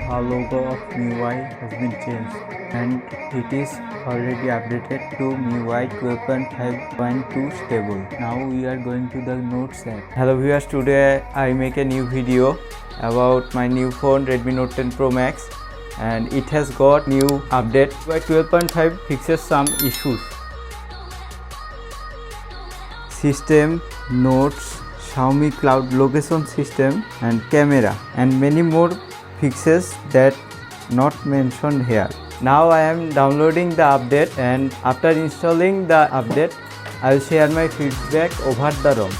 The logo of MIUI has been changed and it is already updated to MIUI 12.5.2 stable. Now we are going to the Notes app. Hello viewers, today I make a new video about my new phone Redmi Note 10 Pro Max, and it has got new update. MIUI 12.5 fixes some issues. System, Notes, Xiaomi Cloud Location System and camera, and many more fixes that not mentioned here. Now I am downloading the update, and after installing the update I will share my feedback over the ROM.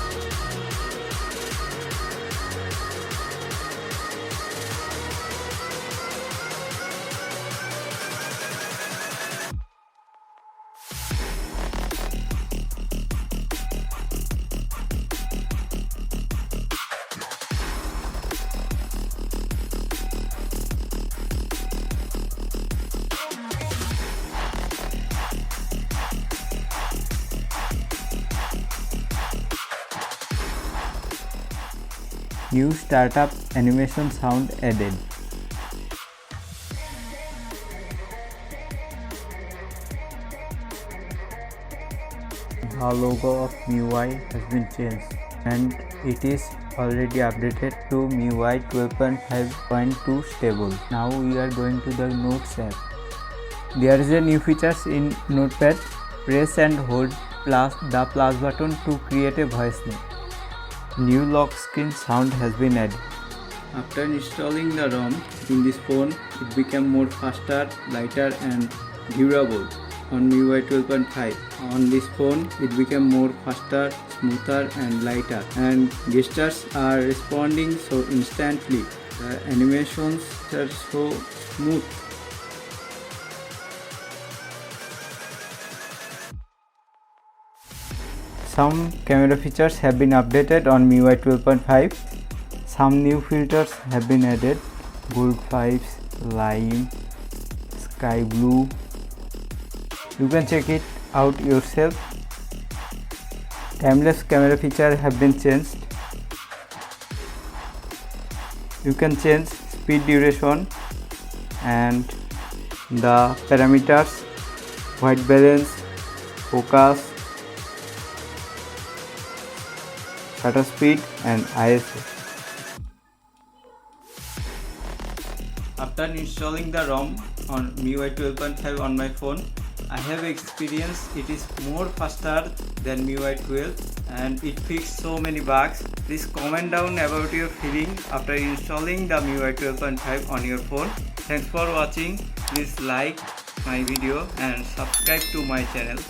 New startup animation sound added. The logo of MIUI has been changed and it is already updated to MIUI 12.5.2 stable. Now we are going to the Notes app. There is a new features in Notepad. Press and hold the plus button to create a voice note. New lock screen sound has been added. After installing the ROM in this phone, it became more faster, lighter and durable on MIUI 12.5. On this phone, it became more faster, smoother and lighter, and gestures are responding so instantly. The animations are so smooth. Some camera features have been updated on MIUI 12.5. Some new filters have been added: Gold Vibes, Lime, Sky Blue. You can check it out yourself. Timelapse camera feature have been changed. You can change speed, duration and the parameters, white balance, focus, shutter speed and ISO. After installing the ROM on MIUI 12.5 on my phone, I have experienced it is more faster than MIUI 12 and it fixed so many bugs. Please comment down about your feeling after installing the MIUI 12.5 on your phone. Thanks for watching. Please like my video and subscribe to my channel.